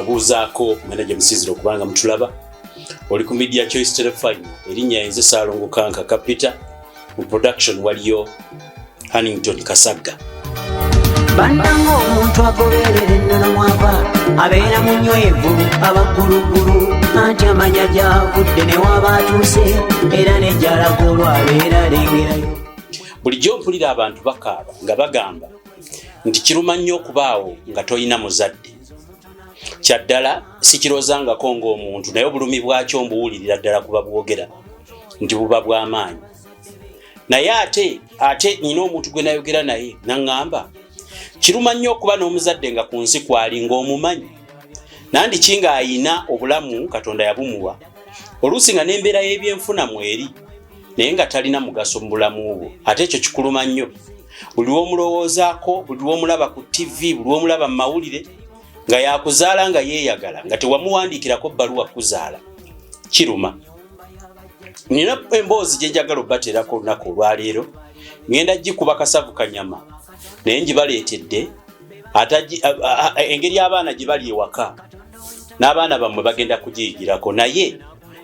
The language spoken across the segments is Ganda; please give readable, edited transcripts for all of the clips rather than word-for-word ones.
mbabuuzaako manager Musiziro kubanga mutulaba oli ku Media Choice Telefine erinnya yenze Salongo Kanka Kapita mu production waliyo Hannington Kasagga. Bandango omuntu agoberera ennana mwava abeera munywevu abagulugulu anti amanya gyavudde ne waba atuuse era nejjalagolwa abeera alengerayo. Bulijjo mpulira abantu bakaaba nga bagamba nti kiruma nnyo okubaawo nga toyina muzadde. Kyaddala sikirozangako ng'omuntu naye obulumi bwakyo mbuwulirira ddala kuba bwogera nti buba bw'amaanyi. Naye ate nina omuntu gwe nayogera naye naŋŋamba kiruma nnyo okuba n'omuzadde nga ku nsi kwali ng'omumanyi nandi kinga ayina obulamu Katonda yabumuwa oluusi nga n'embeera y'ebyenfuna mweri naye nga talina mugaso mu bulamu bwo. Ate ekyo kikuluma nnyo. Buli w'omulowoozaako, buli w'omulaba ku TV, buli w'omulaba mu mawulire nga yakuzaala nga yeeyagala nga tewamuwandiikirako bbaluwa kuzaala, kiruma. Nina emboozi gye njagala obbateerako olunaku olwaleero, ngenda gikuba kasavu kanyama naye ngibaleetedde engeri abaana gye bali ewaka n'abaana bammwe bagenda kugiyigirako, naye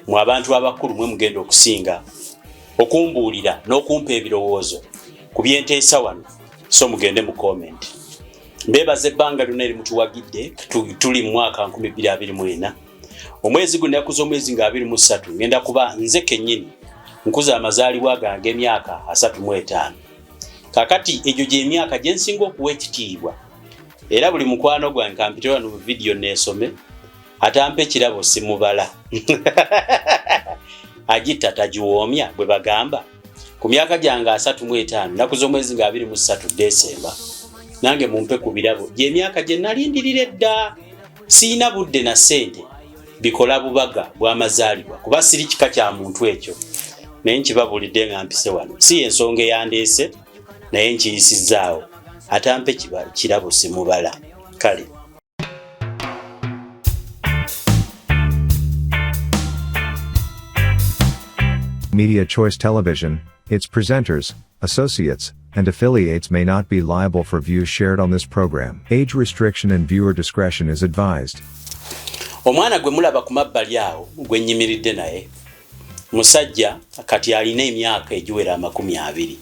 mu abantu abakulu mwe mugenda okusinga okumbuulira n'okumpa ebirowoozo ku byenteesa wano, so mugende mu comment. Mbeebaza ebbanga lyonna erimutuwagidde tuli mu mwaka 2024 omwezi guno yakuza omwezi nga 23 ngenda kuba nze kennyini nkuza amazaalibwa gange emyaka 35. Kakati egyo gye emyaka gye nsinga okuwa ekitiibwa era buli mukwano gwange kampite wano mu video neesome atampe ekirabo simubala agita tagiwoomya bwe bagamba. Ku myaka gyange 35 nakuza omwezi nga 23 Desemba nange mumpe ku birabo gye emyaka gye nalindirira edda. Siina budde na ssente bikola bubaga bw'amazaalibwa kuba siri kika kya muntu ekyo naye nkibabulidde nga mpise wano. Si ensonga eyandeese naye nkiyisizaawo atampe kirabo simubala. Kale Media Choice Television, its presenters, associates, and affiliates may not be liable for views shared on this program. Age restriction and viewer discretion is advised. Omwana gwe mulaba ku mabbali awo gwe nnyimiridde naye musajja kati alina emyaka egiwera 20.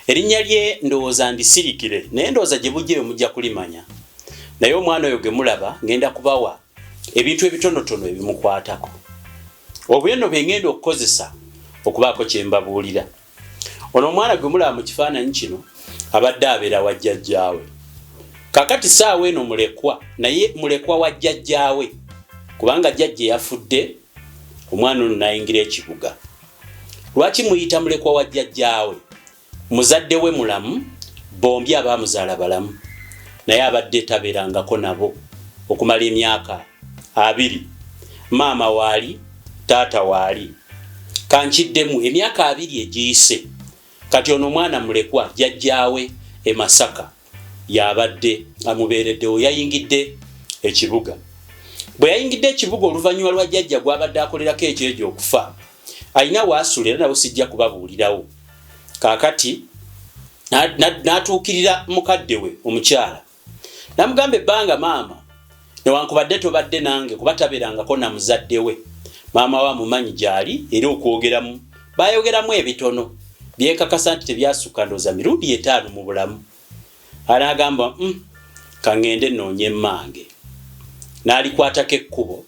Erinnya lye ndowooza ndisirikire naye ndowooza gye bujjeyo mujja kulimanya. Naye omwana oyo gwe mulaba ngenda kubawa ebintu ebitonotono ebimukwatako. Obweno bwe ngenda okukozesa okubaako kye mbabuulira. Ono omwana gwe mulaba mu kifaananyi kino abadde abeera wa jjajjaawe. Kakati saawa eno mulekwa naye mulekwa wa jjajjaawe kubanga jjajja yafudde omwana ono n'ayingira ekibuga. Lwaki muyita mulekwa wa jjajjaawe? Muzadde we mulamu, bombi abaamuzaala balamu naye abadde tabeerangako nabo okumala emyaka 2. Maama waali, taata waali. Kankiddemu emyaka 2 egiyise. Kati ono mwana mulekwa jjajjaawe e Masaka yabadde amubeereddewo yayingidde ekibuga. Bwe yayingidde ekibuga oluvannyuma lwa jjajja gwabadde akolerako ekyejo okufa alina waasula era nawe sijja kubabuulirawo. Kaakati n'atuukirira mukadde we omukyala n'amugamba ebbanga maama newankubadde tobadde nange kuba tabeerangako na muzadde we. Maama we amumanyi gy'ali era okwogeramu baayogeramu ebitono byekakasa nti tebyasukka ndooza mirundi 5 mu bulamu. Anaagamba kangende noonye emmange n'alikwatako ekkubo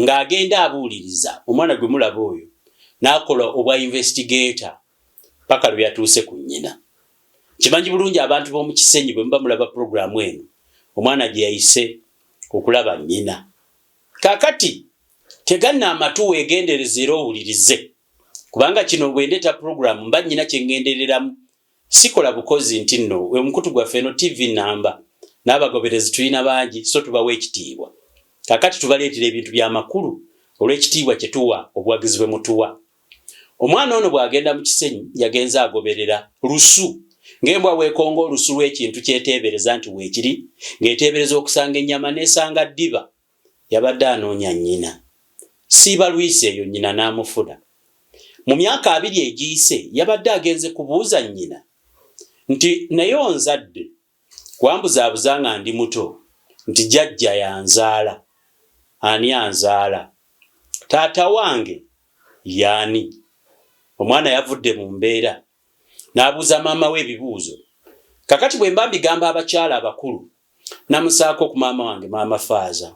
ng'agenda abuuliriza omwana gwe mulaba oyo n'akola obwa investigator paka lwe yatuuse ku nnyina. Kimanyi bulungi abantu b'omu Kisenyi bwe muba mulaba programu eno omwana gye yayise okulaba nnyina. Kaakati teganna amatu weegendereze era owulirize kubanga kino bwe ndeeta programu mba nnyina kye ngendereramu. Sikola bukozi nti nno we mukutu gwaffe eno TV namba n'abagoberezi tulina bangi so tubawa ekitiibwa. Kaakati tubaleetera ebintu by'amakulu olw'ekitiibwa kye tuwa obuwagizi bwe mutuwa. Omwana ono bw'agenda mu Kisenyi yagenza agoberera lusu ng'embwa weekonga olusu lw'ekintu kyeteebereza nti weekiri ng'eteebereza okusanga ennyama n'esanga ddiba. Yabadde anoonya nnyina. Siiba lwisi eyo nnyina n'amufuna. Mu myaka 2 egiyise yabadde agenze kubuuza nnyina nti naye onzadde wambuzaabuza nga ndi muto nti jjajja yanzaala. Ani anzaala? Taata wange yani. Omwana yavudde mu mbeera n'abuuza maama we ebibuuzo. Kakati bwe mba mbigamba abakyala abakulu namusaako ku maama wange, maama Faaza,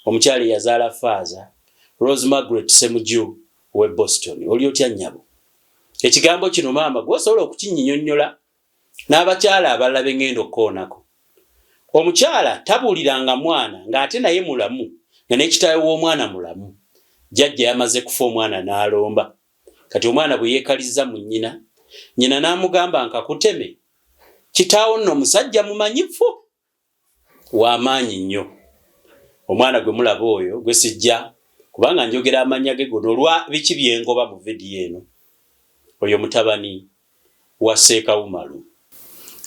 omukyala yazaala Faaza, Rose Margaret Semuju we Boston. Oli otya nnyabo? Ekigambo kino maama gwosobola okukinnyonnyola n'abakyala abalala bengenda okukoonako. Omukyala tabuuliranga mwana ng'ate naye mulamu, nga n'ekitaawe w'omwana mulamu. Jjajja yamaze kufa, omwana n'alomba. Kati omwana bwe yeekalizza mu nnyina, nnyina n'amugamba nkakuteme. Kitaawo nno musajja mumanyifu w'amaanyi nnyo. Omwana gwe mulaba oyo gwe sijja kubanga njogera amannya ge gono olwa biki byengoba mu vidiyo eno. Oyo mutabani wa Ssekawumalu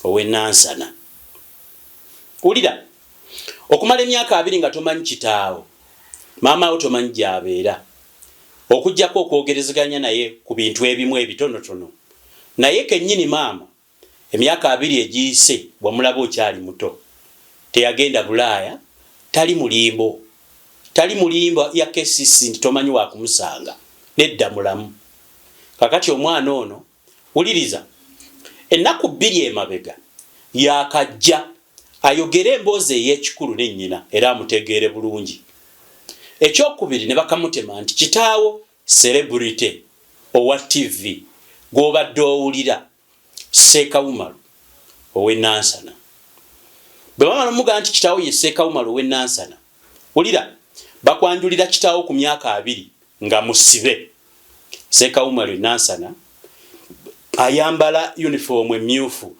ow'e Nansana. Wulira, okumala emyaka 2 nga tomanyi kitaawo, maama wo tomanyi gy'abeera, okujjako okwogerezeganya naye ku bintu ebimu ebitonotono. Naye kennyini maama emyaka 2 egiyise bwamulaba okyali muto, teyagenda Bulaaya, tali mulimbo ya KCC nti tomanyi wa kumusanga, nedda mulamu. Kakati omwana ono, wuliriza, ennaku 2 emabega yakajja ayogere emboozi ey'ekikulu n'ennyina era amutegeere bulungi. Ekyokubiri ne bakamutema nti kitaawo celebrity owa TV gw'obadde owulira, Ssekawumalu ow'e Nansana. Bwe bamala omuga nti kitaawo ye Ssekawumalu ow'e Nansana, wulira, bakwanjulira kitaawo ku myaka 2 nga musibe. Ssekawumalu e Nansana ayambala uniform emyufu,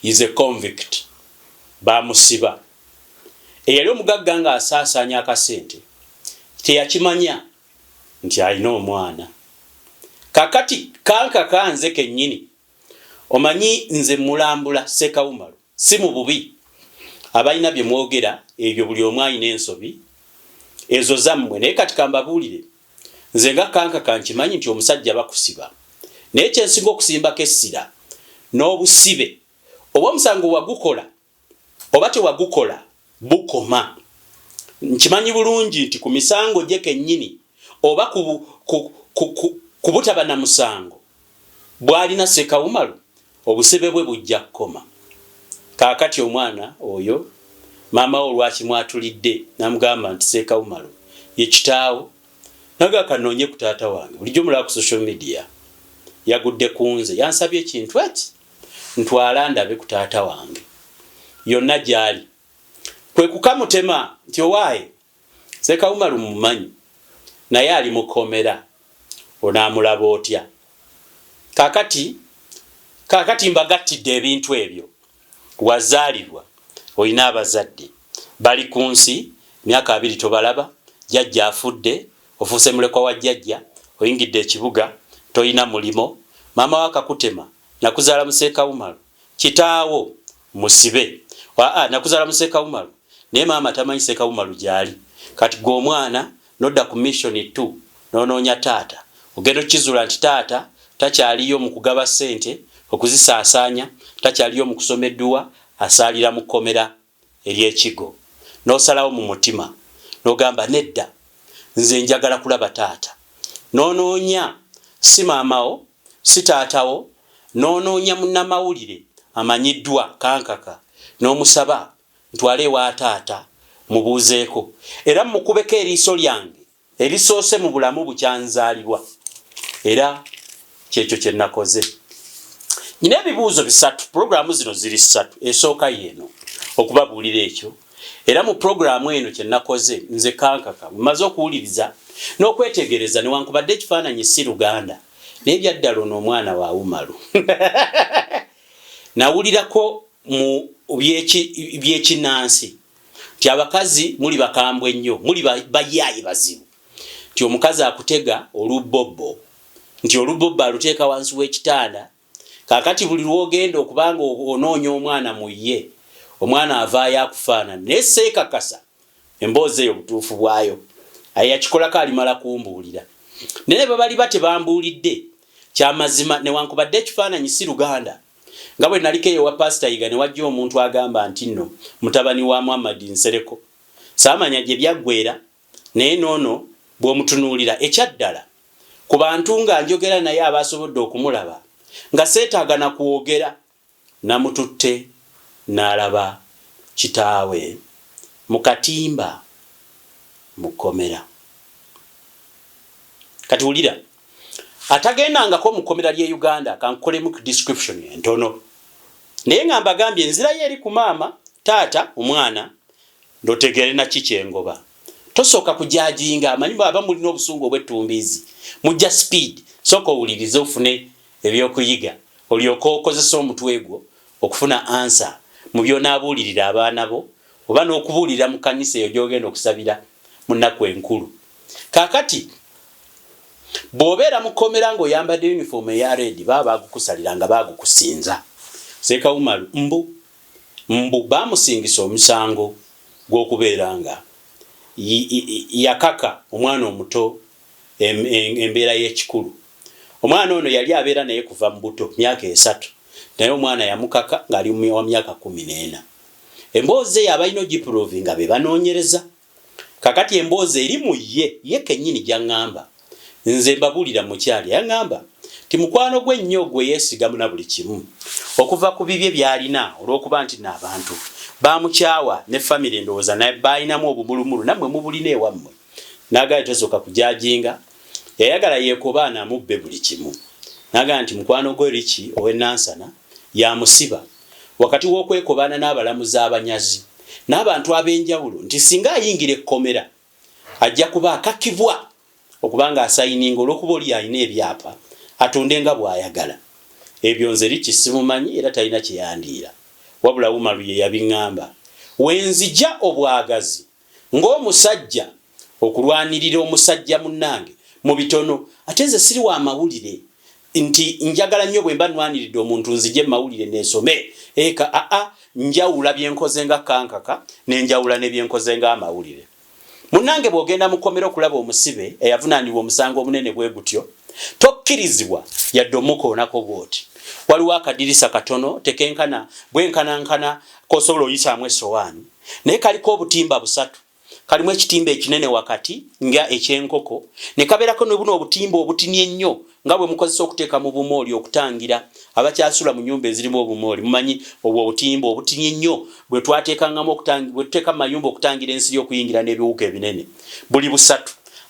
is a convict, bamusiba. Eyali omugagga nga asaasaanya akasente teyakimanya nti alina omwana. Kakati kanka kanze kennyini, omanyi nze mulambula Ssekawumalu si mu bubi. Abalina bye mwogera ebyo buli omu alina ensobi ezo zammwe, naye kati kambabuulire nze nga kanka kankimanyi nti omusajja bakusiba, naye kyensinga okusimbako essira n'obusibe oba omusango wagukola oba tewagukola bukoma. Nkimanyi bulungi nti ku misango gye kennyini oba ku butaba na musango bw'alina Ssekawumalu obusibe bwe bujja kukoma. Kaakati omwana oyo maama we lwaki mwatulidde namugamba nti Ssekawumalu ye kitaawo, naga kanoonye ku taata wange. Bulijjo mulaba ku social media yagudde ku nze, yansabye ekintu ati ntwala ndabe ku taata wange yonna gyali. Kwe kukamutema nti owaaye Ssekawumalu mumanyi naye ali mukomera, onaamulaba otya? Kaakati mbagattidde ebintu ebyo. Wazaalibwa, olina abazadde bali ku nsi, myaka 2 tobalaba, jjajja afudde, ofuuse mulekwa wa jjajja, oyingidde ekibuga, toyina mulimo, maama wa kakutema, nakuzaala mu Ssekawumalu, kitaawo musibe. Nakuzaala mu Ssekawumalu, naye maama tamanyi Ssekawumalu gyali. Kati gwe omwana nodda ku mission 2 n'onoonya taata, ogenda okizula nti taata takyaliyo mu kugaba ssente okuzisaasaanya, takyaliyo mu kusoma edduwa, asaalira mu kkomera ery'ekigo. N'osalawo mu mutima n'ogamba nedda, nze njagala kulaba taata. N'onoonya si maamawo si taatawo, n'onoonya munnamawulire amanyiddwa kankaka, n'omusaba ntwale ewa taata mubuuzeeko, era mukubeko eriiso lyange erisoose mu bulamu bukyanzaalibwa. Era kyekyo kye nakoze. Nina ebibuuzo 3, programu zino ziri 3, esooka yeeno okubabuulira ekyo. Era mu programu eno kye nakoze nze kankaka mmaze okuwuliriza n'okwetegereza newankubadde ekifaananyi si Luganda n'ebyaddala ono omwana wa Wumalu. Nawulirako mu byekinnansi nti abakazi muli bakambwe nnyo, muli bayaayi bazibu, nti omukazi akutega olubobbo, nti olubobbo aluteeka wansi w'ekitanda. Kaakati buli lwogenda okubanga onoonya omwana mu ye, omwana avaayo akufaanana, naye seekakasa emboozi eyo butuufu bwayo. Yakikolako alimala kumbuulira. Naye babali tebambuulidde kyamazima newankubadde ekifaananyi si Luganda, nga bwe naliko eyo wa pastor yiga ne wajja omuntu agamba nti nno mutabani wa Muhammad Nsereko saamanya gye byaggwera naye noono bw'omutunuulira ekyaddala ku bantu nga njogera naye abasobodde okumulaba nga seetaaga na kuwogera namututte n'alaba kitaawe mu katimba mu kkomera. Kati wulira atagendangako mu kkomera ly'e Uganda kankolemu ku description entono naye nga mbagambye enzira ye eri ku maama taata omwana ndotegere na kikyengoba tosooka kujajinga amanyi baba mulina obusungu obw'ettumbiizi mujja speed sooka owulirize ofune ebyokuyiga olyoka okozesa omutwe gwo okufuna answer mu byonaabuulirira abaana bo oba n'okubuulira mu kanisa eyo gy'ogenda okusabira mu nnaku enkulu. Kaakati bw'obeera mu kkomera ng'oyambadde uniform eya red baba bagukusalira nga bagukusinza. Sekawumalu mbu baamusingisa omusango gw'okubeera nga yakaka omwana omuto embeera y'ekikulu. Omwana ono yali abeera naye kuva mu buto myaka 3 naye omwana yamukaka ng'ali wa myaka 14. Emboozi eyo abalina ogiprove nga be banoonyereza. Kakati emboozi eri mu ye kennyini gy'aŋŋamba nze mbabuulira mukyali yaŋŋamba ti mukwano gwe nnyo gwe yeesigamu na buli kimu okuva ku bibye by'alina olw'okuba nti n'abantu baamukyawa ne famire ndowooza naye baalinamu obumulumulu nammwe mubulina ewammwe n'agala tosooka kujajinga yayagala yeekobaana amubbe buli kimu n'agala nti mukwano gwe Riki ow'Enansana yamusiba wakati w'okwekobaana n'abalamuzi abanyazi n'abantu ab'enjawulo nti singa ayingira ekkomera ajja kuba akakibwa okubanga asayininga olw'okuba oli alina ebyapa atunde nga bw'ayagala. Ebyo nze Riki simumanyi era talina kyeyandiira wabula Umaru ye yabiŋŋamba wenzija obwagazi ng'omusajja okulwanirira omusajja munnange mu bitono ate nze siri wa mawulire nti njagala nnyo bwe mba nwaniridde omuntu nzije mawulire neesome njawula byenkoze nga kankaka nenjawula ne byenkoze nga amawulire. Munnange bw'ogenda mu kkomera okulaba omusibe eyavunaanibwa omusango omunene bwe gutyo tokkirizibwa yadde omukoonako bw'oti. Waliwo akadirisa katono tekenkana bwenkanankana kosobola oyisaamu essowaani naye kaliko obutimba 3 kalimu ekitimba ekinene wakati nga ekyenkoko ne kabeerako ne buno obutimba obutini ennyo nga bwe mukozesa okuteeka mu bumooli okutangira abakyasula mu nnyumba ezirimu obumooli mumanyi obwo obutimba obutini ennyo bwe twateekangamu bwe tuteeka mu mayumba okutangira ensiri okuyingira n'ebiwuka ebinene buli 3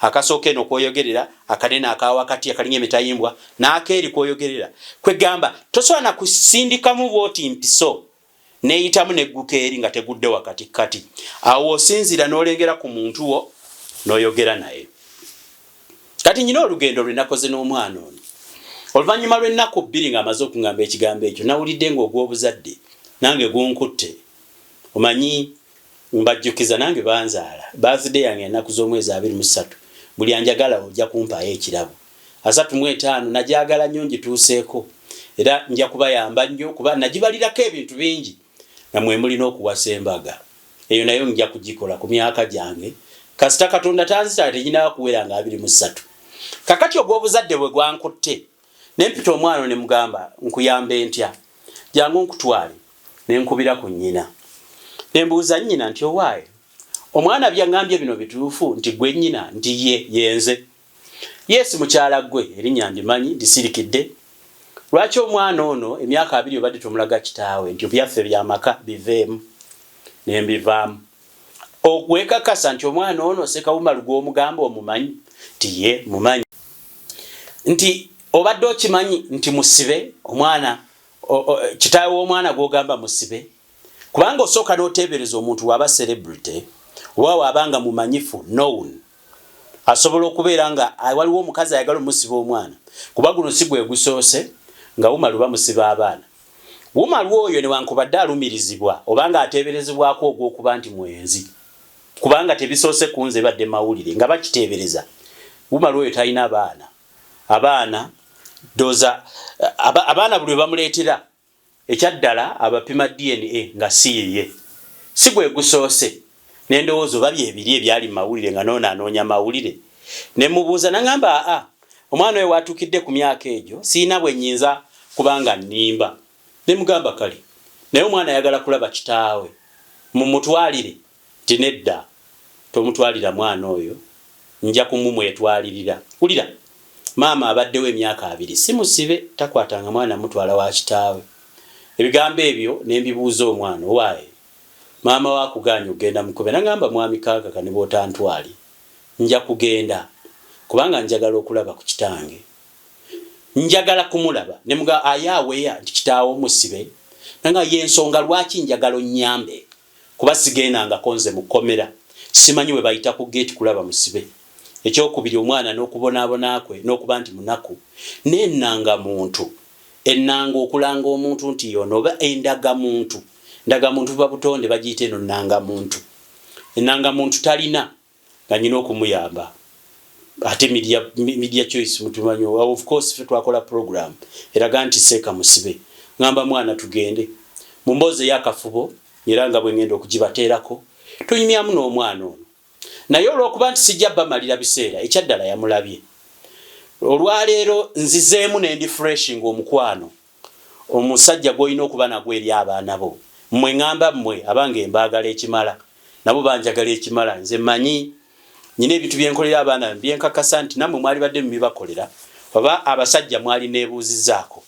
akasooka eno kwoyogerera akanene akawakati akalinga emitayimbwa n'akeeri kwoyogerera kwegamba tosobola na kusindikamu bwoti mpiso neeyitamu negguka eri nga tegudde wakati kati awo osinzira n'olengera ku muntu wo n'oyogera naye. Kati nyina olugendo lwe nakoze n'omwana ono oluvannyuma lw'ennaku 2 ng'amaze okuŋŋamba ekigambo ekyo nawulidde ng'ogw'obuzadde nange gunkutte omanyi mbajjukiza nange banzaala birthday yange ennaku z'omwezi 23 buli anjagala ojja kumpaayo ekirabo 35 najagala nnyo ngituuseeko era nja kubayamba nnyo kuba nagibalirako ebintu bingi namwe mulina okuwasa embaga eyo nayo nja kugikola ku myaka gyange kasita Katonda tanzita tenyina kuwera nga 23. Kakati ogw'obuzadde bwe gwankutte nempita omwana ne mugamba nkuyambe ntya jangu nkutwale ne nkubira ku nnyina nembuuza nnyina nti owaaye omwana byaŋŋambye bino bituufu nti gwe nnyina nti yenze yesi mukyala gwe erinnya ndimanyi ndisirikidde lwaki omwana ono emyaka 2 obadde tumulaga kitaawe nti byaffe byamaka biveemu nembivaamu okwekakasa nti omwana ono Sekawumalu gw'omugamba omumanyi nti ye mumanyi nti obadde okimanyi nti musibe omwana kitaawe w'omwana gw'ogamba musibe kubanga osooka n'oteebereza omuntu waba celebrity oba wabanga mumanyifu known asobola okubeera nga waliwo omukazi ayagala omusiba omwana kuba guno si gwe gusoose nga Umaru bamusiba abaana. Umaru oyo newankubadde alumirizibwa obanga ateeberezebwako ogw'okuba nti mwenzi kubanga tebisoose kunze badde mawulire nga bakiteebereza Umaru oyo talina abaana doza abaana buli bamuleetera ekyaddala abapima DNA nga siye si gwe gusoose n'endowoozo babye ebiri ebyali mawulire nga noona anoonya mawulire ne mubuuza nangamba omwana we watukidde ku myaka egyo siina bwe nnyinza kubanga nnimba ne mugamba kale naye omwana ayagala kulaba kitaawe mumutwalire tinedda tomutwalira mwana oyo nja kumumwetwalirira ulira maama abaddewo emyaka 2 simusibe takwatanga mwana mutwala wa kitaawe ebigambo ebyo nembibuuza omwana owaye maama wakuganya ogenda mukube nangamba mwami kaka kane botantwali nja kugenda kubanga njagala okulaba ku kitange njagala kumulaba nemuga ayawe ya kitaawo musibe nanga yensonga lwaki njagala onyambe kuba sigenda nga konze mukomera simanyi we bayita ku gate kulaba musibe ekyokubiri omwana n'okubonabona kwe n'okuba nti munaku n'ennanga muntu ennanga okulanga omuntu nti yono oba endaga muntu ndaga muntu babutonde bagiyite no nnanga muntu ennanga muntu talina nga nyina okumuyamba ate media choice mutumanyo of course fe twakola program eraga nti Seeka musibe ngamba mwana tugende mumboze yakafubo nyiranga bwe ngendo okugibaterako tunyimyamu n'omwana ono naye olwokuba nti sijja bamalira biseera ekyaddala yamulabye olwaleero nzizeemu nendi freshing omukwano omusajja gw'olina okuba nagwo eri abaana bo mmwe ngamba mmwe abange embaagala ekimala nabo banjagala ekimala nze manyi nyine ebintu byenkolera abaana byenkakasa nti nammwe mwali badde mubibakolera oba abasajja mwali neebuuzizaako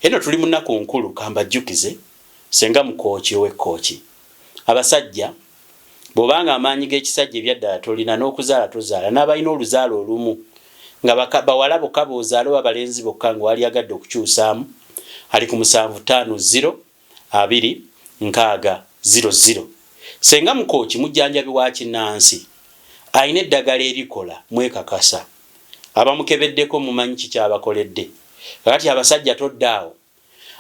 eno tuli munaku nkulu kambajjukize senga mukooki ow'ekkooki abasajja bobanga amaanyi g'ekisajja ebyaddala tolina n'okuzaala tozaala n'abalina oluzaalo olumu nga bawala bokka boozaala oba balenzi bokka nga wali agadde okukyusaamu ali ku 7520 senga mukooki mujjanjabi wa kinnansi ayina eddagala erikola mwekakasa abamukebeddeko mumanyi kikyabakoledde kakati abasajja toddaawo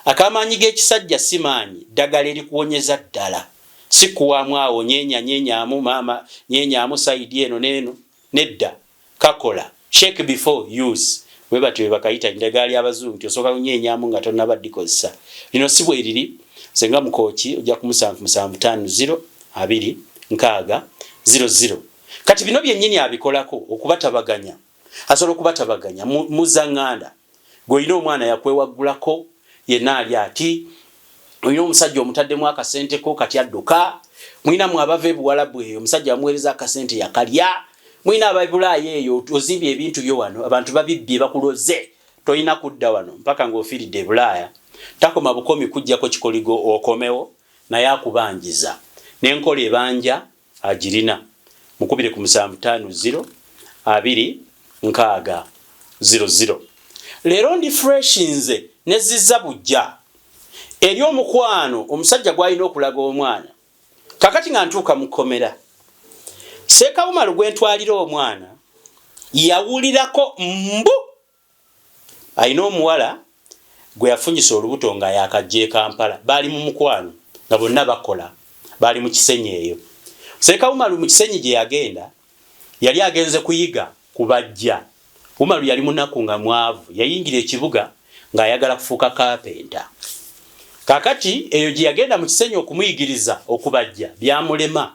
akamaanyi g'ekisajja simaanyi ddagala erikuwonyeza ddala sikuwaamu awo nyenyaamu maama nyenyaamu saidi eno neeno nedda kakola shake before use we batwe bakayita eddagala ly'abazungu nti osooka kunyenyaamu nga tonnabaddikoza lino si bwe riri senga mukooki ojja ku 7520 kati bino byennyini abikolako okubatabaganya asobola okubatabaganya muzaŋŋanda gw'olina omwana yakwewaggulako yenna ali ati olina omusajja omutaddemu akasenteko kati adduka mwinamu abava ebuwalabu eyo omusajja bamuweereza akasente yakalya mwina ababulaayo eyo ozimbye ebintu byo wano abantu babibbye bakuloze tolina kudda wano mpaka ng'ofiiridde ebulaaya takoma bukomi kujjako kikoligo okomewo naye akubanjiza n'enkola ebanja agirina mukubire ku 7520 leero ndi fresh nze nezizza bujja eri omukwano omusajja gwalina okulaga omwana kakati nga ntuuka mukomera Seeka Umaru gwentwalira omwana yawulirako mbu ayina omuwala gwe yafunyisa olubuto nga yakajje Kampala bali mu mukwano nga bonna bakola bali mu kisenyi eyo Seeka Umaru mu kisenyi gye yagenda yali agenze kuyiga kubajja Umaru yali munaku nga mwavu yayingira ekibuga nga ayagala kufuuka kapenta kakati eyo gye yagenda mu kisenyi okumuyigiriza okubajja byamulema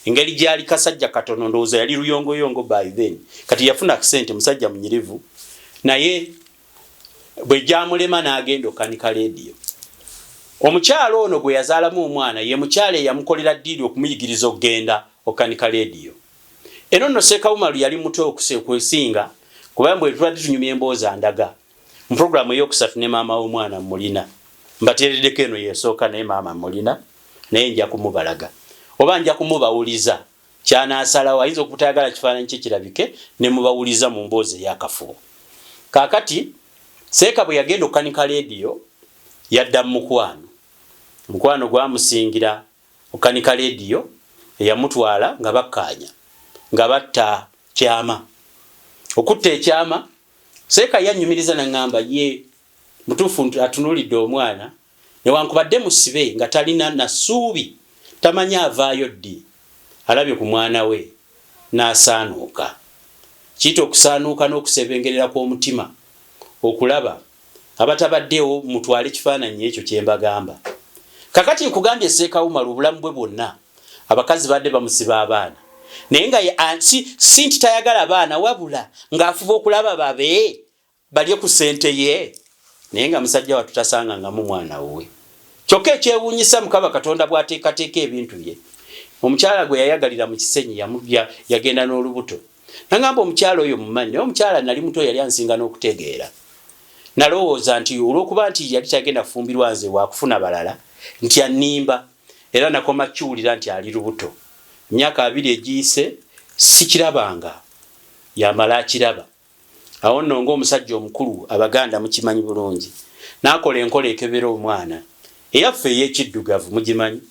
engeri gyali kasajja katono ndowooza yali luyongoyongo by then kati yafuna akisente musajja munyirivu naye bwe gyamulema n'agenda okanika leediyo omukyalo ono gwe yazaalamu omwana ye mukyalo eyamukolera ddiiri okumuyigiriza okugenda okanika leediyo eno nno Seeka Umaru yali muto okusinga kuba mbwe tubadde tunyumya emboozi andaga mu puroguramu ey'okusatu ne maama w'omwana mulina mbateereddeko eno yeesooka naye maama mulina naye nja kumubalaga oba nja kumubawuliza kyanaasalawo ayinza okutayagala kifaananyi kye kirabike ne mubawuliza mu mboozi ey'akafubo kaakati Seeka bwe yagenda okanika leediyo yadda mu mukwano gwamusingira okanika leediyo eyamutwala nga bakkaanya nga batta kyama okutta ekyama Seeka yanyumiriza n'angamba ye mutuufu atunulidde omwana newankubadde musibe nga talina nasuubi tamanyi avaayo ddi alabye ku mwana we n'asaanuuka kiyita okusaanuuka n'okusebengerera kw'omutima okulaba abatabaddewo mutwale kifaananyi ekyo kye mbagamba kakati nkugambye Seeka Umaru obulamu bwe bwonna abakazi badde bamusiba abaana naye nga si nti tayagala baana wabula ng'afuba okulaba babe balye ku ssente ye naye nga musajja watutasanga nga mu mwana we kyokka ekyewuunyisa Mukama Katonda bw'ateekateeka ebintu bye. Omukyala gwe yayagalira mu Kisenyi yagenda n'olubuto. Nangamba omukyala oyo mumanyi, naye omukyala nali muto yali ansinga n'okutegeera. Nalowooza nti olw'okuba nti yali tagenda kufumbirwa nze wakufuna balala, nti annimba, era nakoma kiwulira nti ali lubuto. Emyaka 2 egiyise sikirabanga, yamala akiraba. Awo nno ng'omusajja omukulu Abaganda mukimanyi bulungi, n'akola enkola ekebera omwana. Eyaffe ey'ekiddugavu mugimanyi,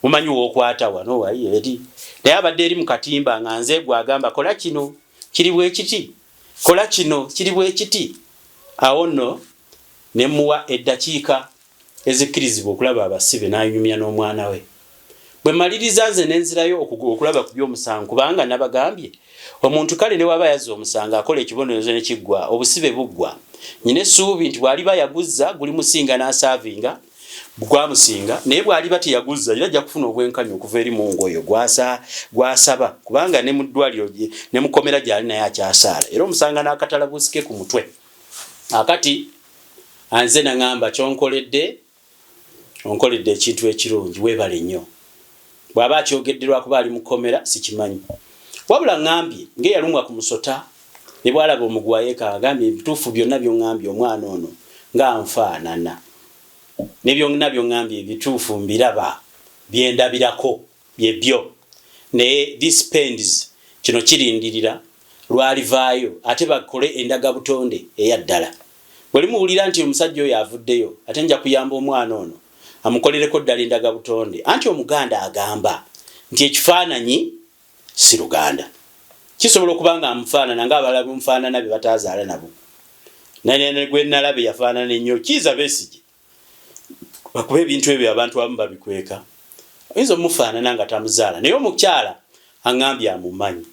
mumanyi w'okwata wano wayi eri. Naye abadde eri mu katimba nga nze gwagamba kola kino kiri bwe kiti, kola kino kiri bwe kiti. Awo nno ne muwa eddakiika ezikkirizibwa okulaba abasibe n'anyumya n'omwana we. Bwe maliriza nze nenzirayo okulaba ku by'omusango kubanga nabagambye omuntu kale ne waba yazza omusango akola ekibonerezo ne kiggwa obusibe buggwa. Nyine essuubi nti bw'aliba yaguzza guli musinga n'asaavinga gwamusinga, naye bw'aliba teyaguzza era ajja kufuna obwenkanya okuva eri Mungu oyo gwasaba kubanga ne mu ddwaliro ne mu kkomera gy'ali naye akyasaala era omusanga n'akatalabusike ku mutwe. Akati anze nangamba kyonkoledde onkoledde ekintu ekirungi, weebale nnyo. Bw'aba akyogedderwa kuba ali mu kkomera sikimanyi. Wabula ngambye ng'eyalumwa ku musota ne bw'alaba omugwa yeeka agambye ebituufu byonna by'ongambye omwana ono ng'anfaanana. Ne byonna by'ongambye ebituufu mbiraba byendabirako byebyo. Naye this pends kino kirindirira lwalivaayo ate bakole endaga butonde eyaddala. Bwe limuwulira nti omusajja oyo avuddeyo ate nja kuyamba omwana ono amukolereko ddala endaga butonde. Anti Omuganda agamba nti ekifaananyi si Luganda. Kisobola okuba nga amufaanana ng'abalala bumufaanana be bataazaala nabo. Naye gwe nalabe yafaanana ennyo Kizza Besigye. Bakuba ebintu ebyo abantu abamu babikweka. Oyinza omufaanana nga tamuzaala. Naye omukyala aŋŋambye amumanyi.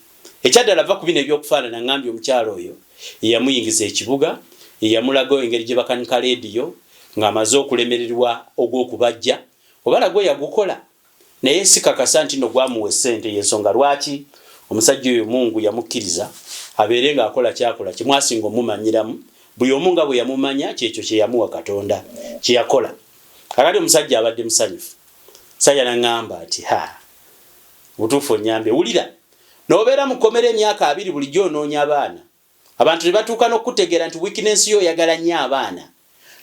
Ekyaddala ava ku bino ebyokufaanana aŋŋambye omukyala oyo yeyamuyingiza ekibuga, yeyamulaga engeri gye bakanika leediyo ng'amaze okulemererwa ogw'okubajja. Obala gwe yagukola. Naye sikakasa nti no gwamuwa ssente y'ensonga lwaki omusajja oyo Mungu yamukkiriza abeere ng'akola kyakola kimwasinga omumanyiramu. Buli omu nga bwe yamumanya kyekyo kye yamuwa Katonda kye yakola. Kakati omusajja abadde musanyufu. Sajja n'aŋŋamba nti butuufu onnyambe wulira n'obeera mu kkomera emyaka 2 bulijjo onoonya abaana. Abantu ne batuuka n'okutegeera nti weakness yo oyagala nnyo abaana.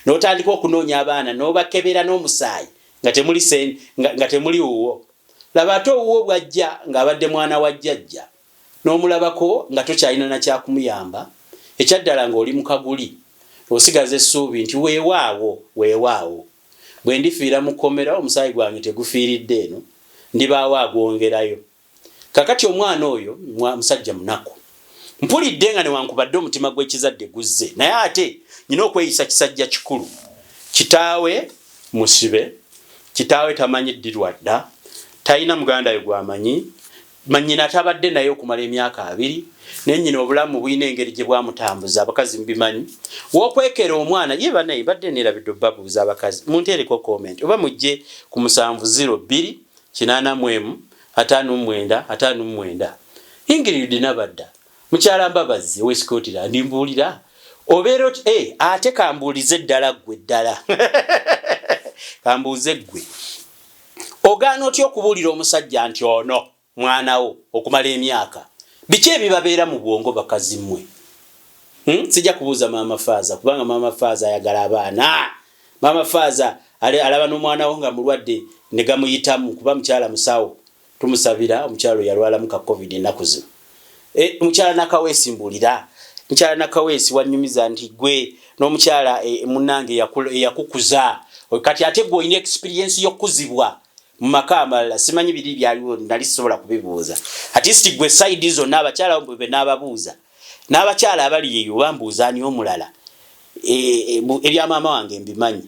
N'otandika okunoonya abaana n'obakebera n'omusaayi nga temuli wuwo. Laba ate owuwo bw'ajja ng'abadde mwana wa jjajja n'omulabako nga tokyalina na kyakumuyamba, ekyaddala ng'oli mu kaguli osigaza essuubi nti weewaawo bwe ndifiira mu kkomera omusaayi gwange tegufiiridde eno ndibaawo agwongerayo. Kakati omwana oyo musajja munaku. Mpulidde nga newankubadde omutima gw'ekizadde guzze, naye ate nyina okweyisa kisajja kikulu. Kitaawe musibe, kitaawe tamanyi ddirwa dda, talina muganda we gwamanyi, manyina tabadde naye okumala emyaka 2, naye nnyina obulamu buyina engeri gye bwamutambuza, abakazi mubimanyi. W'okwekera omwana ye banaye badde neerabidde babuuza abakazi. Munteereko comment oba mujje ku 702 881 59 59. Ingrid Nabadda mukyala Mbabazi w'Escotland ndimbuulira obeera ate kambuulize ddala ggwe ddala kambuuze ggwe ogaana otya okubuulira omusajja nti ono mwanawo okumala emyaka biki ebibabeera mu bwongo bakazi mmwe? Sijja kubuuza Maama Faaza kubanga Maama Faaza ayagala abaana. Maama Faaza alaba n'omwana wo nga mulwadde ne gamuyitamu kuba mukyala musawo. Tumusabira omukyalo yalwala mu ka COVID ennaku zino. Mukyala Nakaweesi mbuulira. Mukyala Nakaweesi wanyumiza nti gwe n'omukyala munnange yakukuza. Kati ate gwe olina experience y'okuzibwa mu maka amalala. Simanyi biri byaliwo nali sisobola kubibuuza. Ati gwe side zonna abakyala bwe n'ababuuza. N'abakyala abali eyo bambuuza ani omulala. Ebya maama wange mbimanyi.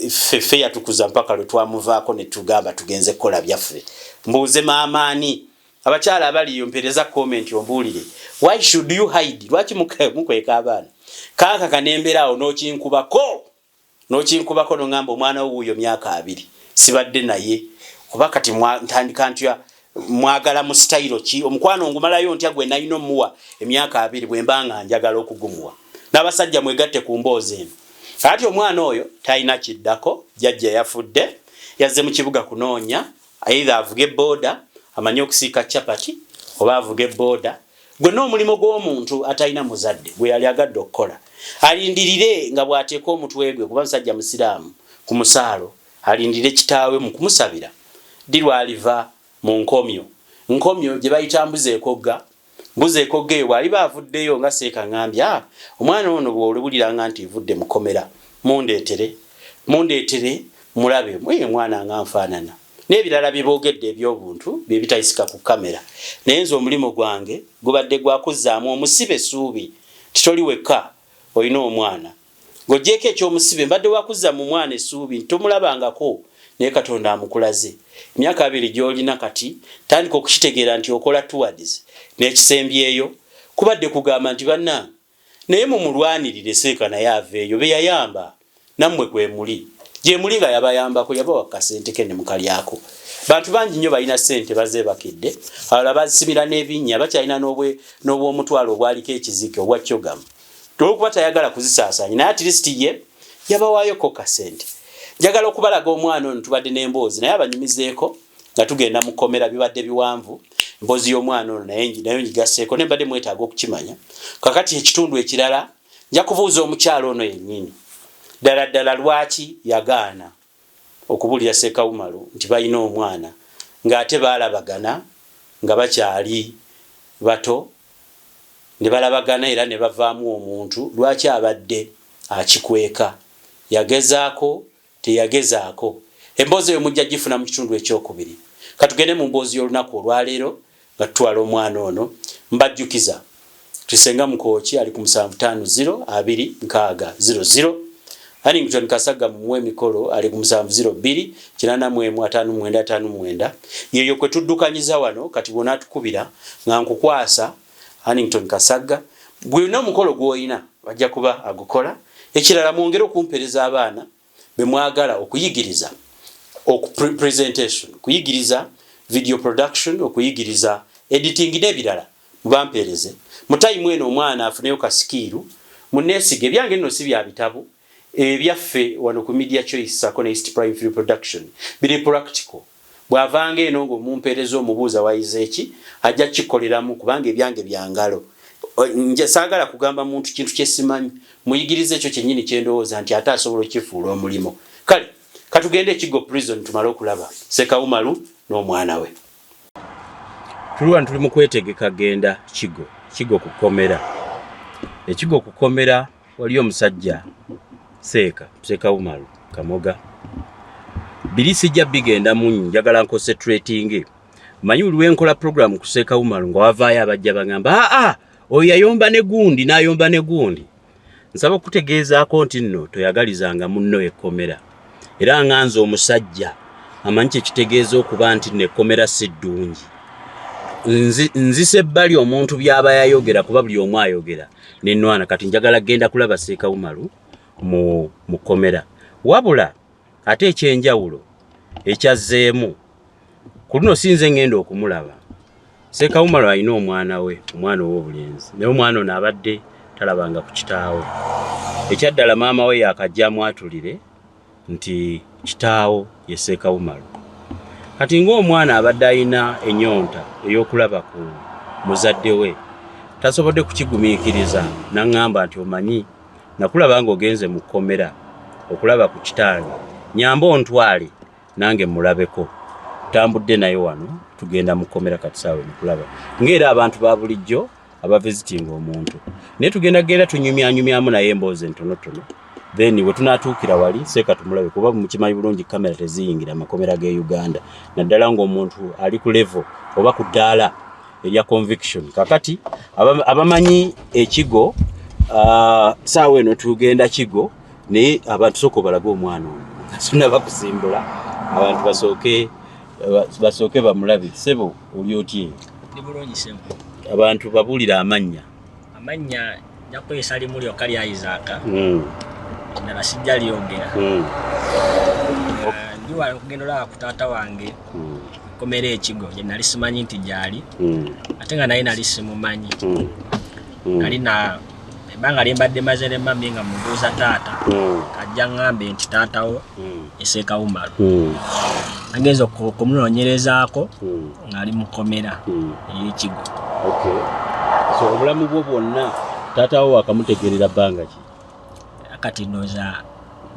Ffe yatukuza mpaka lwe twamuvaako ne tugamba tugenze kukola byaffe. Mbuuze maama ani. Abakyala abali eyo mpereza comment ombuulire. Why should you hide? Lwaki mukweka abaana? Kaaka kanembera awo n'okinkubako n'ongamba omwana wo wuuyo myaka 2. Sibadde naye. Kuba kati ntandika ntya mwagala mu style ki? Omukwano ngumalayo ntya gwe nalina omuwa emyaka 2 bwe mbanga njagala okugumuwa. N'abasajja mwegatte ku mboozi eno. Kati omwana oyo talina kiddako, jjajja yafudde, yazze mu kibuga kunoonya either avuge boda amanye okusiika chapati oba avuge boda gwe n'omulimo gw'omuntu atalina muzadde gwe yali agadde okukola alindirire nga bw'ateeka omutwe gwe kuba musajja musiraamu ku musaalo alindire kitaawe mu kumusabira dirwaliva mu nkomyo gye bayita mbuze ekogga eyo aliba avuddeyo nga seeka ngambya omwana ono bw'olubuliranga nti vudde mukomera mundeetere mulabe mwana nga nfaanana n'ebirala byeboogedde eby'obuntu bye bitayisika ku kamera naye nze omulimu gwange gubadde gwakuzzaamu omusibe essuubi titoli wekka olina omwana ng'oggyeko ekyomusibe mbadde wakuzza mu mwana essuubi tomulabangako naye Katonda amukulaze emyaka 2 gy'olina kati tandika okukitegeera nti okola towards n'ekisembyeyo kubadde kugamba nti bannange naye mumulwanirire seeka naye aveeyo be yayamba nammwe gwe muli gye muli nga yabayambako yabawa kasente ke ne mukalyako bantu bangi nnyo balina ssente bazeebakidde abalala basimira n'ebinnya bakyalina n'obw'omutwalo obwaliko ekizike obwa kyogamu olwokuba tayagala kuzisaasaanya naye at least ye yabawaayoko kasente njagala okubalaga omwana ono tubadde n'emboozi naye abanyumizeeko nga tugenda mu kkomera bibadde biwanvu emboozi y'omwana ono nayo ngigasseeko ne mbadde mwetaaga okukimanya kakati ekitundu ekirala nja kubuuza omukyalo ono yennyini ddala lwaki yagaana okubulira Ssekawumalu nti balina omwana ng'ate baalabagana nga bakyali bato ne balabagana era ne bavaamu omuntu lwaki abadde akikweka yagezaako teyagezaako emboozi eyo mujja gifuna mu kitundu ekyokubiri katugende mu mboozi y'olunaku olwaleero nga tutwala omwana ono mbajjukiza tusenga mukooki ali ku 750260 Hannington Kasagga mu emikolo ali ku 70284599 yeyo kwe tuddukanyiza wano kati bona tukubira nga nkukwasa Hannington Kasagga gwina mukolo gwoyina bajja kuba agukola ekirala mwongere okumpereza abaana bemwagala okuyigiriza presentation kuyigiriza video production okuyigiriza editing n'ebirala mubampereze mutayimu eno omwana afuneyo kasikiru munesige byange nno si bya bitabu ebyaffe wano ku Media Choice Sako ne East Prime Film Production biri practical bwavanga eno ngo mumpereze omubuuza wayizeeki ajja kikoleramu kubanga ebyange byangalo nje saagala kugamba muntu kintu kyesimanyi muyigirize ekyo kyennyini kyendowooza nti ate asobola okifuula omulimo kale katugende ekigo prison tumale okulaba Ssekawumalu n'omwana we tuluwa tuli mu kwetegeka genda kigo kukomera ekigo kukomera waliyo omusajja Ssekawumalu Kamoga bilisi jja bigenda munyi njagala concentrating manyi ulwenkola program ku Ssekawumalu nga wavaayo abajja bagamba oyo yayomba ne gundi n'ayomba ne gundi nsaba okutegeezaako nti nno toyagalizanga munno ekkomera era nganza omusajja amanyi kyekitegeeza okuba nti nekkomera si ddungi nzise ebbali omuntu byaba yayogera kuba buli omu ayogera nenwana kati njagala genda kulaba Ssekawumalu mu kkomera wabula ate ekyenjawulo ekyazzeemu ku luno sinze ngenda okumulaba Ssekawumalu alina omwana we omwana ow'obulenzi naye omwana ono abadde talabanga ku kitaawe ekyaddala maama we yakajjamu atulire nti kitaawo ye Ssekawumalu kati ng'omwana abadde alina ennyonta ey'okulaba ku muzadde we tasobodde kukigumiikiriza n'aŋŋamba nti omanyi nakulaba ng'ogenze mu kkomera okulaba ku kitange nyamba ontwale nange mulabeko tambudde naye wano tugenda mu kkomera kati saawe mukulaba ng'era abantu ba bulijjo abavisitinga omuntu naye tugenda tunyumyanyumyamu naye emboozi entonotono then we tunaatuukira wali seeka tumulabe kuba mukimanyi bulungi kamera teziyingira amakomera g'e Uganda naddala ng'omuntu ali ku level oba ku ddaala erya conviction kakati abamanyi ekigo saawe eno tugenda kigo naye abantu sooka balaga omwana ono sona bakusimbula abantu basooke bamulabe sebo oli otye ndi bulungi sebo abantu babuulira amanya njakwesa limu lyokka lya Isaaka endala sijja lyogera ndi wali okugenda olaba ku taata wange kkomera ekigo gye nali simanyi nti gyali ate nga naye nali simumanyi nali na banga limbadde mazene mami nga mubuuza taata kajja ngambe nti taatawo Eseka Umaru agenza okumunoonyerezaako ng'ali mu kkomera ey'Ekigo. So obulamu bwo bwonna taatawo wakamutegerera bbanga ki? Kati ndowooza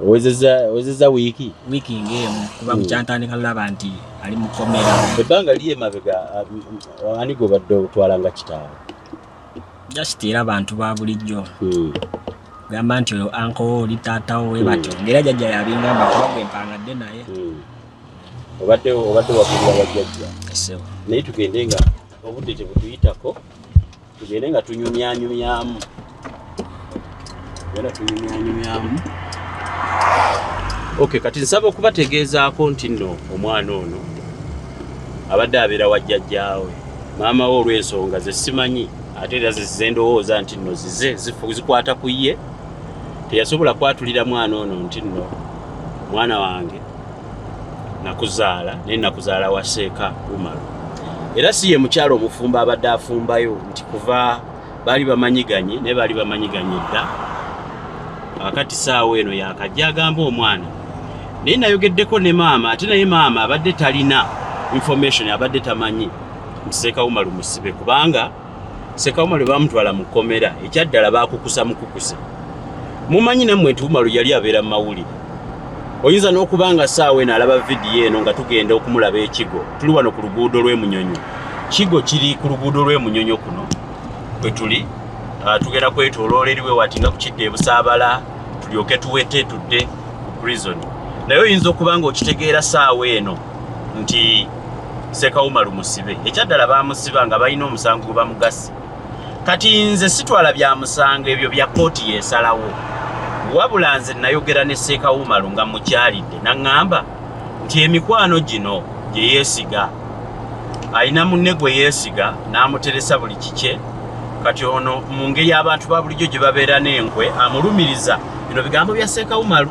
owezezza wiiki ng'emu kuba kukyantandika laba nti ali mu kkomera. Ebbanga lye mabega ani gwe badde otwala nga kitaawe? Just era abantu ba bulijjo gamba nti oyo anko oli taatawo we batyo ngera jjajja yabingamba kuba gwe mpangadde naye. Obadde wakulira bajjajja. Esewa naye tugende nga obudde tebutuyitako tugende nga tunyumyanyumyamu Okay, kati nsaba okubategeezaako nti nno omwana ono abadde abeera wa jjajjaawe maama we olw'ensonga ze simanyi ate era ze ndowooza nti nno zikwata ku ye teyasobola kwatulira mwana ono nti nno mwana wange nakuzaala naye nakuzaala wa Seeka Umaru. Era si ye mukyalo omufumba abadde afumbayo nti kuva baali bamanyiganye naye baali bamanyiganye dda akati saawa eno yakajja agamba omwana naye nayogeddeko ne maama ate naye maama abadde talina information abadde tamanyi nti Seeka Umaru musibe kubanga Seeka Umaru bamutwala mu kkomera ekyaddala baakukusa mukukuse. Mumanyi nammwe nti Umaru yali abeera mu mawulire. Oyinza n'okubanga saawa eno alaba vidiyo eno nga tugenda okumulaba Ekigo tuli wano ku luguudo lw'Emunyonyo. Kigo kiri ku luguudo lw'Emunyonyo kuno kwe tuli tugenda kwetooloola eriwe wati nga kukidde Busaabala tulyoke tuwete tudde ku prison. Naye oyinza okubanga okitegeera saawa eno nti Seeka Umaru musibe. Ekyaddala baamusiba nga balina omusango gwe bamugasi. Kati nze sitwala bya musango ebyo bya kooti yeesalawo. Wabula nze nayogera ne Seeka Umaru nga mukyalidde naŋŋamba nti emikwano gino gye yeesiga alina munne gwe yeesiga n'amuteresa buli kikye. Kati ono mu ngeri abantu ba bulijjo gye babeera n'enkwe amulumiriza bino bigambo bya Seeka Umaru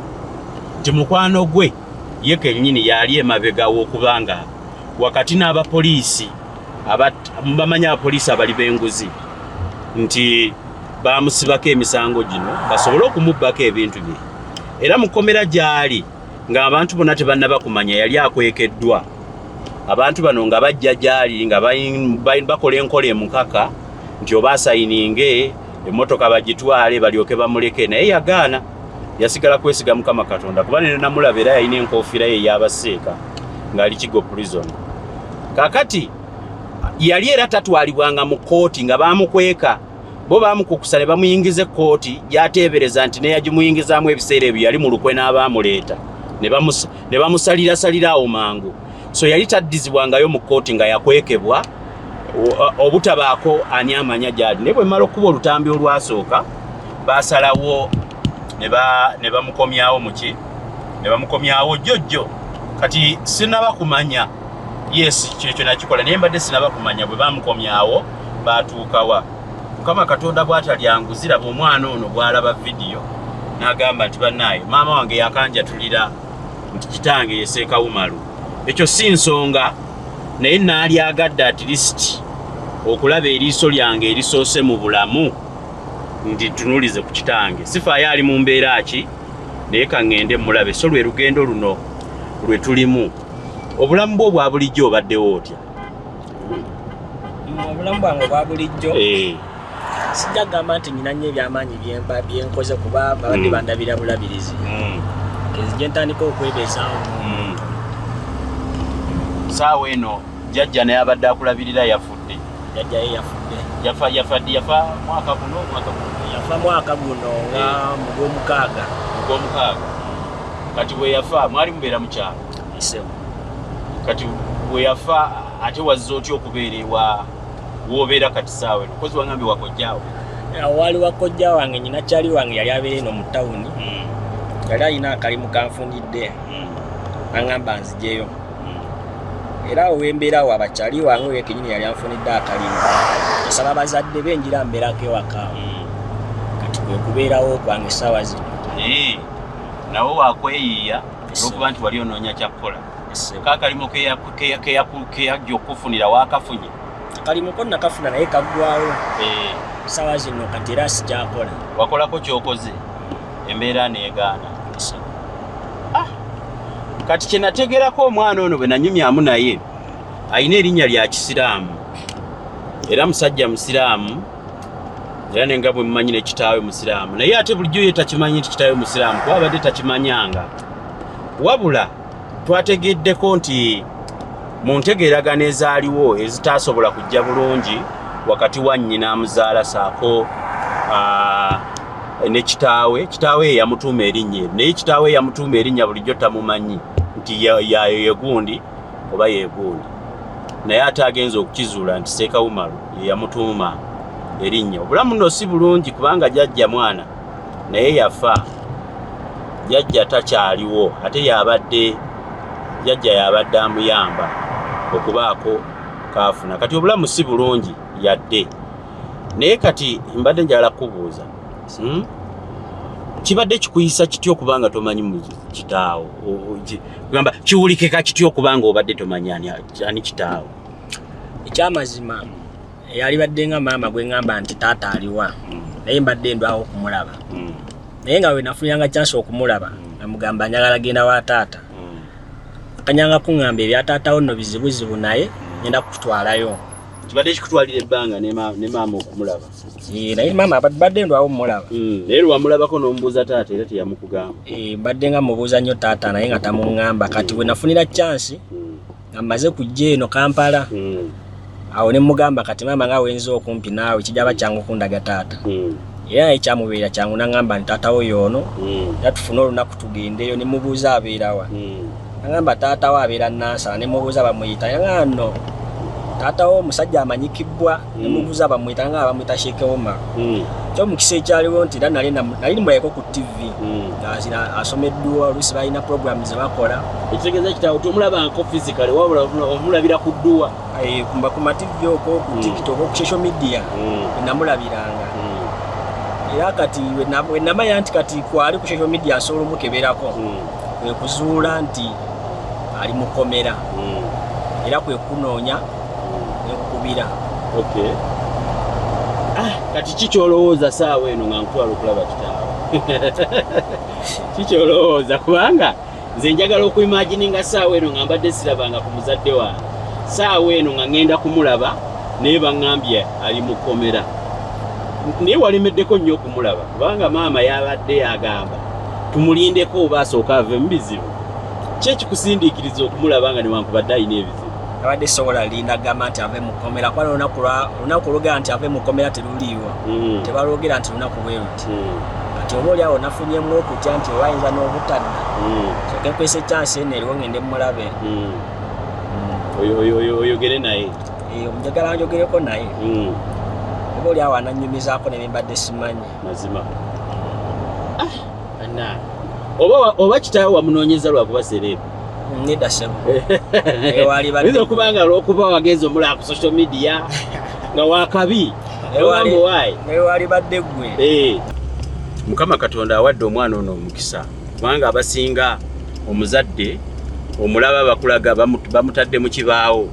nti mukwano gwe ye kennyini yali emabega w'okubanga wakati n'abapoliisi bamanya abapoliisi abali b'enguzi nti baamusibako emisango gino basobole okumubbako ebintu bye. Era mu kkomera gy'ali ng'abantu bonna tebannaba kumanya yali akwekeddwa. Abantu bano nga bajja gy'ali nga bakola enkola emukaka nti oba asayininge emmotoka bagitwale balyoke bamuleke naye yagaana. Yasigala kwesiga Mukama Katonda kuba nene namulaba era yalina enkofiira ye ey'abaseeka ng'ali Kigo prison. Kakati yali era tatwalibwanga mu kooti nga baamukweka bo baamukukusa ne bamuyingiza kooti gyateebereza nti naye yagimuyingizaamu ebiseera ebyo yali mu lukwe n'abaamuleeta ne bamusalira awo mangu. So yali taddizibwangayo mu kooti nga yakwekebwa obutabaako ani amanya gyali. Naye bwe mmala okuba olutambi olwasooka baasalawo ne bamukomyawo muki ne bamukomyawo jjojjo. Kati sinaba kumanya yes kyekyo nakikola naye mbadde sinaba kumanya bwe bamukomyawo baatuukawa. Mukama Katonda bw'atalyanguzira omwana ono bw'alaba vidiyo n'agamba nti bannaaye maama wange yakanjatulira nti kitange ye Seeka Umaru. Ekyo si nsonga naye naalyagadde at least okulaba eriiso lyange erisoose mu bulamu nti tunuulize ku kitange. Sifaayo ali mu mbeera ki naye kaŋŋende mulabe. So lwe lugendo luno lwe tulimu. Obulamu bwo bwa bulijjo obaddewo otya? Obulamu bwange obwa bulijjo sijja kugamba nti nyina nnyo ebyamaanyi byenkoze kuba babadde bandabira bulabirizi gye ntandika okwebeezaawo. Saawa eno jjajja naye abadde akulabirira yafudde. Jjajja ye yafudde. Yafa mwaka guno yafa mwaka guno nga mu Gwomukaaga. Kati bwe yafa mwali mubeera mu kyalo? Isewo. Kati bwe yafa ate wazze otya okubeera ewa w'obeera kati saawa eno? Kozi wangambye wakojjaawo? Wali wakojja wange nyina kyali wange yali abeera eno mu tawuni. Yali alina akalimu kanfunidde aŋŋamba nzijeyo. Era owembeerawo abakyali wange we kenyini yali anfunidde akalimu. Yasaba bazadde be njira mbeerako ewaka. Kati kwe kubeerawo kwange essaawa zino. Nawe wakweyiiya olw'okuba nti wali onoonya kyakukola. Kaakalimu keyajja okufunira wakafunye? Akalimu ko nakafuna naye kaggwawo. sawa zino kati era sikyakola. Wakolako kyokoze embeera neegaana. Kati kye nategerako omwana ono bwe nanyumyamu naye ayina erinnya lya Kisiraamu era musajja musiraamu era nenga bwe mumanyi ne kitaawe musiraamu naye ate bulijjo ye takimanyi nti kitaawe musiraamu kuba abadde takimanyanga wabula twategeddeko nti mu ntegeeragano ezaaliwo ezitaasobola kujja bulungi wakati wa nnyina amuzaala saako ne kitaawe yamutuuma erinnya naye kitaawe yamutuuma erinnya bulijjo tamumanyi nti yayo yegundi oba yegundi naye ate agenza okukizuula nti Seeka Umaru ye yamutuuma erinnya. Obulamu nno si bulungi kubanga jjajja mwana naye yafa. Jjajja takyaliwo ate jjajja yabadde amuyamba okubaako kaafuna. Kati obulamu si bulungi yadde. Naye kati mbadde njala kubuuza. Kibadde kikuyisa kityo kubanga tomanyi mu kitaawo. Kugamba kiwulikeka kityo kubanga obadde tomanyi ani kitaawo. Ekyamazima yali badde nga maama gwe ngamba nti taata aliwa. Naye mbadde ndwawo okumulaba. Naye nga we nafuniranga chance okumulaba namugamba njagala genda wa taata. Akanyanga kuŋŋamba ebya taata wo nno bizibuzibu naye ngenda kukutwalayo. Kibadde kikutwalira ebbanga ne maama okumulaba. Naye maama badde ndwawo omulaba. Naye lwamulabako n'omubuuza taata era teyamukugamba. Badde nga mubuuza nnyo taata naye nga tamuŋŋamba. Kati we nafunira chance nga mmaze kujja eno Kampala. Awo ne mugamba kati maama nga wenza okumpi naawe kijaba kyangu kundaga taata. Era ekyamubeera kyangu nangamba nti taata wo y'ono era tufune olunaku tugendeyo ne mubuuza abeerawa. Nangamba taata wo abeera Nansana ne mubuuza bamuyita nga nno taata wo omusajja amanyikibbwa ne mubuuza bamuyita nga bamuyita Sheikh Omar. Kyo mukisa ekyaliwo nti era nali mulayeko ku TV nga asomeddwa oluusi balina programu ze bakola. Ekitegeeza kitaawo tomulabangako physically wabula omulabira ku dduwa. Kumba ku TV okwo ku TikTok ku social media namulabiranga. Era kati we namanya nti kati kwali ku social media asobola omukeberako kwe kuzuula nti ali mukomera era kwe kunoonya ne kukubira. Okay. Kati kikyolowooza saawa eno nga nkutwala okulaba kitaawe. Kikyolowooza kubanga nze njagala okuimagininga saawa eno nga mbadde sirabanga ku muzadde wange. Saawa eno nga ngenda kumulaba naye baŋŋambye ali mukomera. Naye walemeddeko nnyo okumulaba kubanga maama yabadde yagamba tumulindeko oba asooka ave mu bizibu. Ki ekikusindiikiriza okumulaba nga newankubadde alina ebizibu? Abadde sobola linda gamba nti ave mukomera kuba olunaku olwogera nti ave mukomera teruliiwa. Tebalwogera nti lunaku bwe luti. Kati oba oli awo nafunyemu okutya nti owayinza n'obutadda soke nkwesa chance eno eriwo ngende mulabe. Oyogere naye. Omujagala njogereko naye. Oba oli awo ananyumizaako ne mbadde simanyi. Mazima. Oba kitaawe wamunoonyeza lwakuba serebu? Nedda sebo. Oyinza okubanga olw'okuba wagenza omulaba ku social media nga wakabi. Wali badde gwe. Mukama Katonda awadde omwana ono omukisa kubanga abasinga omuzadde omulaba bakulaga bamutadde mu kibaawo.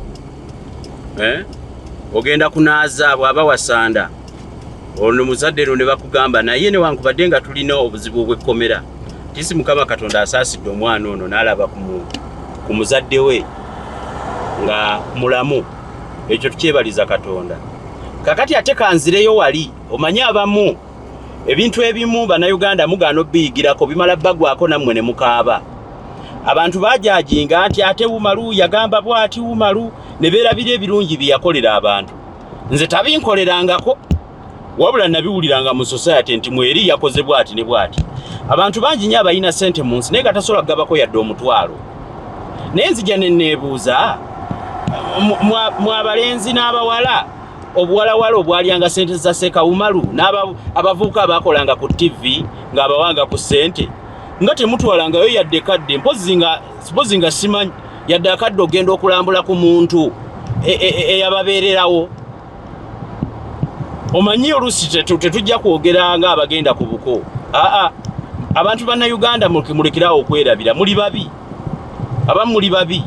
Ogenda kunaaza bw'aba wasanda ono muzadde no ne bakugamba naye newankubadde nga tulina obuzibu bw'ekkomera tisi Mukama Katonda asaasidde omwana ono n'alaba ku muzadde we nga mulamu. Ekyo tukyebaliza Katonda. Kakati ate kanzireyo wali omanyi abamu ebintu ebimu bannayuganda mugaana obbiyigirako bimala baggwako nammwe ne mukaaba. Abantu bajajinga nti ate Umaru yagamba bw'ati Umaru ne beerabira ebirungi bye yakolera abantu. Nze tabinkolerangako wabula nabiwuliranga mu society nti mweri yakoze bw'ati ne bw'ati. Abantu bangi nnyo abalina ssente mu nsi naye nga tasobola kugabako yadde omutwalo. Naye nzija ne neebuuza mwabalenzi n'abawala obuwalawala obwalyanga ssente za Seeka Umaru n'abavubuka abakolanga ku TV ng'abawanga ku ssente nga temutwalangayo yadde kadde mpozi nga simanyi yadde akadde ogenda okulambula ku muntu eyababeererawo. Omanyi oluusi tetujja kwogera nga abagenda ku buko. Abantu bannayuganda mulekerawo okwerabira. Muli babi. Abamu muli babi.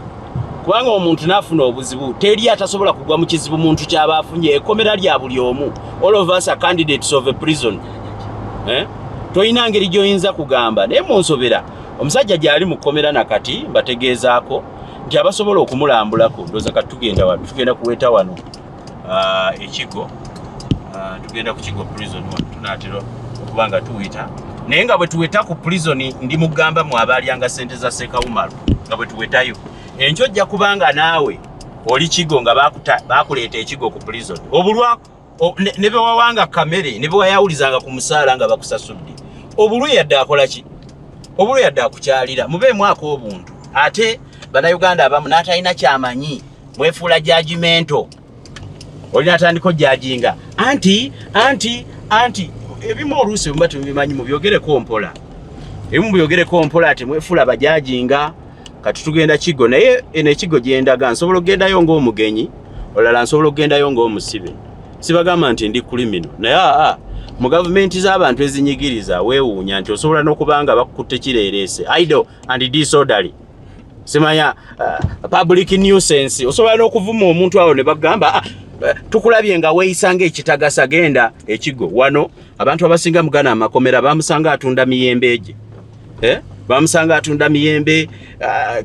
kubanga omuntu nafuna obuzibu teri atasobola kugwa mu kizibu muntu kyaba afunye ekomera lya buli omu. All of us are candidates of a prison. Toyina ngeri gy'oyinza kugamba naye munsobera omusajja gyali mu kkomera nakati mbategeezaako nti abasobola okumulambulako ndowooza kati tugenda kuweta wano ekigo tugenda ku kigo prison tunaatera okuba nga tuwita naye nga bwe tuweta ku prison ndi mugamba mu abaalyanga ssente za Ssekawumalu nga bwe tuwetayo enkyo ojja kubanga naawe oli kigo nga baakuleeta ekigo ku prison obulwa ne bewawanga kamere ne bewayawulizanga ku musaala nga bakusasudde obulwe yadde akola ki obulwe yadde akukyalira mubeemu ako obuntu ate bannayuganda abamu n'atalina kyamanyi mwefuula judgmento oli n'atandika jajinga anti ebimu oluusi bwe muba temubimanyi mubyogereko mpola ebimu mubyogereko mpola ate mwefuula bajajinga kati tugenda kigo naye eno ekigo gye ndaga nsobola okugendayo ng'omugenyi olala nsobola okugendayo ng'omusibe sibagamba nti ndi kulimino naye mu gavumenti z'abantu ezinyigiriza weewuunya nti osobola n'okubanga bakukutte kireereese idle and disorderly simanya public nuisance osobola n'okuvuma omuntu awo ne bagamba tukulabye nga weeyisanga ekitagasa genda ekigo wano abantu abasinga mugana amakomera bamusanga atunda miyembe gye bamusanga atunda miyembe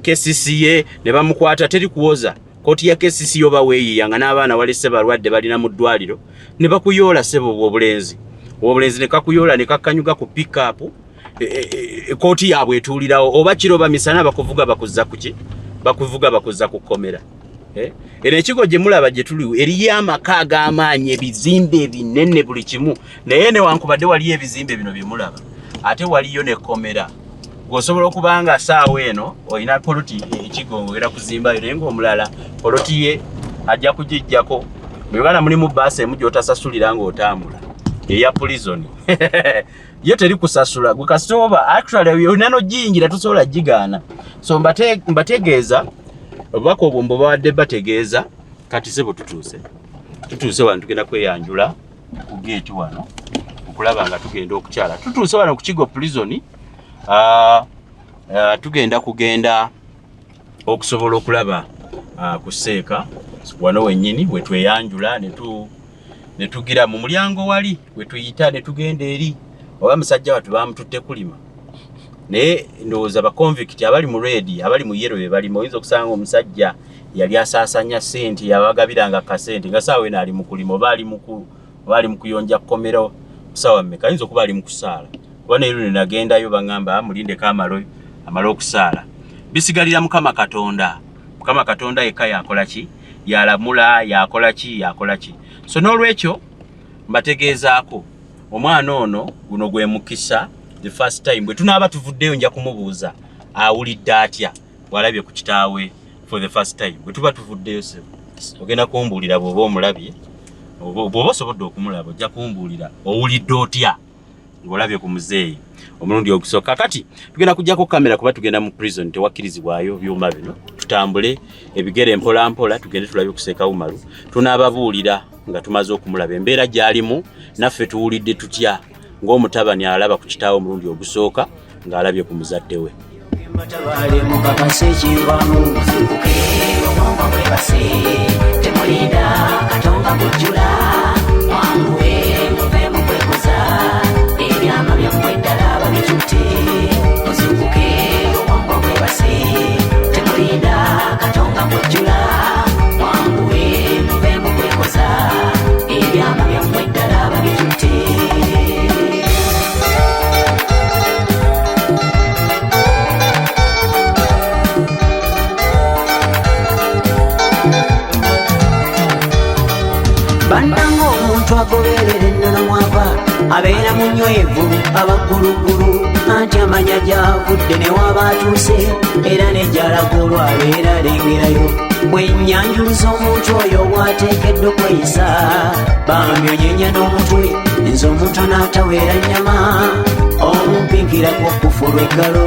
KCCA ne bamukwata teri kuwoza koti ya KCCA oba weeyiyanga n'abaana walese balwadde balina mu ddwaliro ne bakuyoola sebo obulenzi ne kakuyoola ne kakanyuga ku pick up koti yaabwe etuulirawo oba kiro bamisana bakuvuga bakuzza kuki bakuvuga bakuzza ku kkomera era ekigo gye mulaba gye tuli eriyo amaka ag'amaanyi ebizimbe ebinene buli kimu naye newankubadde waliyo ebizimbe bino bye mulaba ate waliyo n'ekkomera gwosobola okubanga saawa eno olina poloti ekigo ng'ogenda kuzimbayo naye ng'omulala poloti ye ajja kugijjako mu Uganda mulimu bbaasi emu gy'otasasulira ng'otambula eya prison yo teri kusasula gwe kasitoba actually yonna n'ogiyingira tosobola gigaana so mbategeeza obubaka obwo mbo bawadde bategeeza kati sebo tutuuse wano tugenda kweyanjula ku gate wano okulaba nga tugenda okukyala tutuuse wano ku kigo prison tugenda okusobola okulaba ku Seeka wano wennyini we tweyanjula ne tugira mu mulyango wali we tuyita ne tugenda eri oba musajja watu bamututte kulima naye ndowooza ba convict abali mu red abali mu yellow be bali oyinza okusanga omusajja yali asaasanya ssente yabagabiranga kasente nga saawa eno ali mu kulima bali mu kuyonja kkomera kusaawa mmeka ayinza okuba ali mu kusaala kuba neero ne nagendayo baŋŋamba mulindeko amala okusaala bisigalira Mukama Katonda yekka yakola ki yalamula yakola ki so n'olwekyo mbategeezaako omwana ono guno gwe mukisa the first time bwe tunaaba tuvuddeyo nja kumubuuza awulidde atya bw'alabye ku kitaawe for the first time bwe tuba tuvuddeyo se ogenda kumbuulira bw'oba omulabye bw'oba osobodde okumulaba ojja kumbuulira owulidde otya ng'olabye ku muzeeyi omulundi ogusooka kati tugenda kujjako kamera kuba tugenda mu prison tewakkirizibwayo byuma bino tutambule ebigere mpola mpola tugende tulabye ku Ssekawumalu tunaababuulira nga tumaze okumulaba embeera gy'alimu naffe tuwulidde tutya ng'omutabani alaba ku kitaawe omulundi ogusooka ng'alabye ku muzadde we Bandanga omuntu agoberera ennana mwava abeera munywevu abagulugulu anti amanya gy'avudde ne waba atuuse era nejjalaga olwabeera alengerayo bw'ennyanjuluza omuntu oyo bw'ateekeddwa okweyisa bamyonyenya n'omutwe nze omuntu n'ataweera nnyama omumpinkira gw'okkufu lw'eggalo